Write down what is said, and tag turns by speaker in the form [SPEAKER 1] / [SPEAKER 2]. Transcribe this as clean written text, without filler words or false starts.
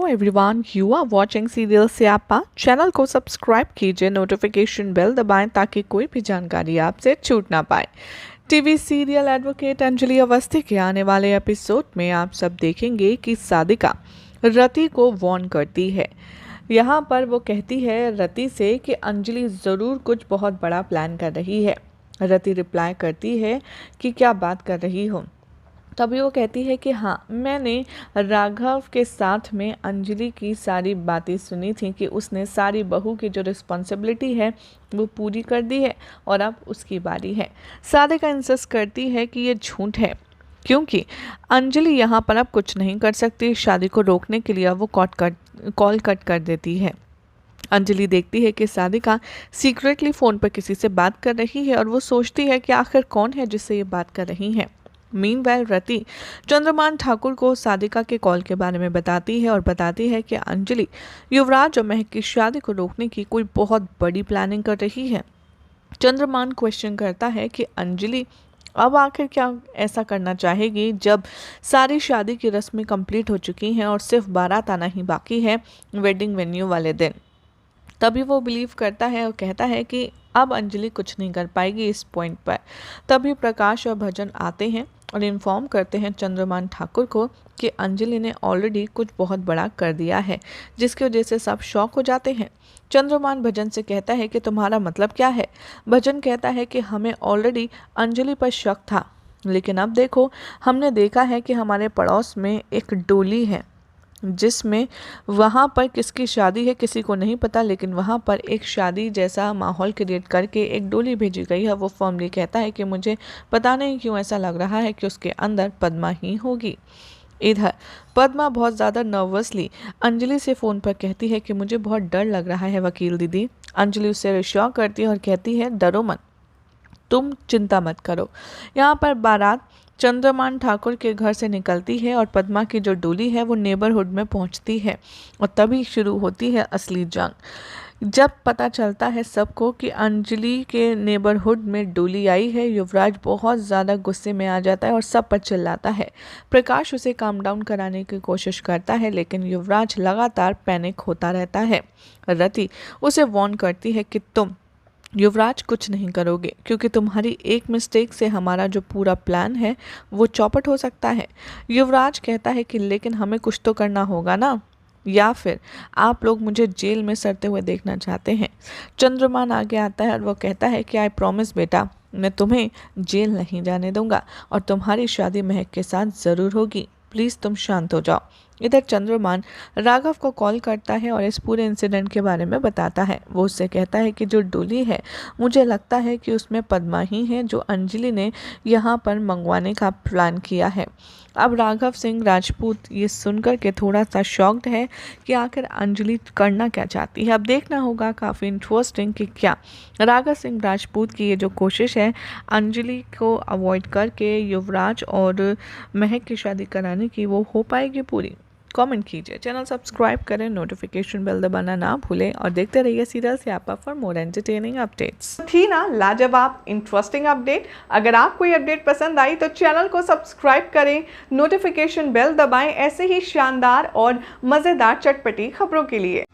[SPEAKER 1] Everyone, you are watching serial Syapa. Channel को subscribe कीजिए, notification bell दबाएं ताकि कोई भी जानकारी आपसे छूट ना पाए। TV serial advocate Anjali Awasthi के आने वाले एपिसोड में आप सब देखेंगे कि सादिका रति को वार्न करती है। यहाँ पर वो कहती है रति से कि अंजलि ज़रूर कुछ बहुत बड़ा प्लान कर रही है। रति रिप्लाई करती है कि क्या बात कर रही हो। तभी वो कहती है कि हाँ, मैंने राघव के साथ में अंजलि की सारी बातें सुनी थी कि उसने सारी बहू की जो रिस्पॉन्सिबिलिटी है वो पूरी कर दी है और अब उसकी बारी है। सादिका इंसिस्ट करती है कि ये झूठ है क्योंकि अंजलि यहाँ पर अब कुछ नहीं कर सकती। शादी को रोकने के लिए वो कॉल कट कर देती है। अंजलि देखती है कि सादिका सीक्रेटली फ़ोन पर किसी से बात कर रही है और वो सोचती है कि आखिर कौन है जिससे ये बात कर रही है। मीनवाइल रति चंद्रमान ठाकुर को सादिका के कॉल के बारे में बताती है और बताती है कि अंजलि युवराज और महक की शादी को रोकने की कोई बहुत बड़ी प्लानिंग कर रही है। चंद्रमान क्वेश्चन करता है कि अंजलि अब आखिर क्या ऐसा करना चाहेगी जब सारी शादी की रस्में कंप्लीट हो चुकी हैं और सिर्फ बारात आना ही बाकी है वेडिंग वेन्यू वाले दिन। तभी वो बिलीव करता है और कहता है कि अब अंजलि कुछ नहीं कर पाएगी इस पॉइंट पर। तभी प्रकाश और भजन आते हैं और इन्फॉर्म करते हैं चंद्रमान ठाकुर को कि अंजलि ने ऑलरेडी कुछ बहुत बड़ा कर दिया है, जिसकी वजह से सब शॉक हो जाते हैं। चंद्रमान भजन से कहता है कि तुम्हारा मतलब क्या है। भजन कहता है कि हमें ऑलरेडी अंजलि पर शक था, लेकिन अब देखो हमने देखा है कि हमारे पड़ोस में एक डोली है जिसमें वहाँ पर किसकी शादी है किसी को नहीं पता, लेकिन वहाँ पर एक शादी जैसा माहौल क्रिएट करके एक डोली भेजी गई है। वो फर्मली कहता है कि मुझे पता नहीं क्यों ऐसा लग रहा है कि उसके अंदर पद्मा ही होगी। इधर पद्मा बहुत ज़्यादा नर्वसली अंजलि से फ़ोन पर कहती है कि मुझे बहुत डर लग रहा है वकील दीदी। अंजलि उससे रिश्योर करती है और कहती है डरो मत, तुम चिंता मत करो। यहाँ पर बारात चंद्रमान ठाकुर के घर से निकलती है और पद्मा की जो डोली है वो नेबरहुड में पहुंचती है और तभी शुरू होती है असली जंग। जब पता चलता है सबको कि अंजलि के नेबरहुड में डोली आई है, युवराज बहुत ज़्यादा गुस्से में आ जाता है और सब पर चिल्लाता है। प्रकाश उसे काम डाउन कराने की कोशिश करता है, लेकिन युवराज लगातार पैनिक होता रहता है। रति उसे वार्न करती है कि तुम युवराज कुछ नहीं करोगे क्योंकि तुम्हारी एक मिस्टेक से हमारा जो पूरा प्लान है वो चौपट हो सकता है। युवराज कहता है कि लेकिन हमें कुछ तो करना होगा ना, या फिर आप लोग मुझे जेल में सड़ते हुए देखना चाहते हैं। चंद्रमान आगे आता है और वो कहता है कि आई प्रॉमिस बेटा, मैं तुम्हें जेल नहीं जाने दूंगा और तुम्हारी शादी महक के साथ ज़रूर होगी। प्लीज़ तुम शांत हो जाओ। इधर चंद्रमान राघव को कॉल करता है और इस पूरे इंसिडेंट के बारे में बताता है। वो उससे कहता है कि जो डोली है मुझे लगता है कि उसमें पद्मा ही है जो अंजलि ने यहाँ पर मंगवाने का प्लान किया है। अब राघव सिंह राजपूत ये सुनकर के थोड़ा सा शॉक्ड है कि आखिर अंजलि करना क्या चाहती है। अब देखना होगा काफ़ी इंटरेस्टिंग कि क्या राघव सिंह राजपूत की ये जो कोशिश है अंजलि को अवॉइड करके युवराज और महक की शादी कराने की वो हो पाएगी पूरी। कमेंट कीजिए, चैनल सब्सक्राइब करें, नोटिफिकेशन बेल दबाना ना भूलें और देखते रहिए सीरियल स्यापा फॉर मोर एंटरटेनिंग अपडेट्स।
[SPEAKER 2] थी ना लाजवाब इंटरेस्टिंग अपडेट। अगर आपको ये अपडेट पसंद आई तो चैनल को सब्सक्राइब करें, नोटिफिकेशन बेल दबाएं ऐसे ही शानदार और मज़ेदार चटपटी खबरों के लिए।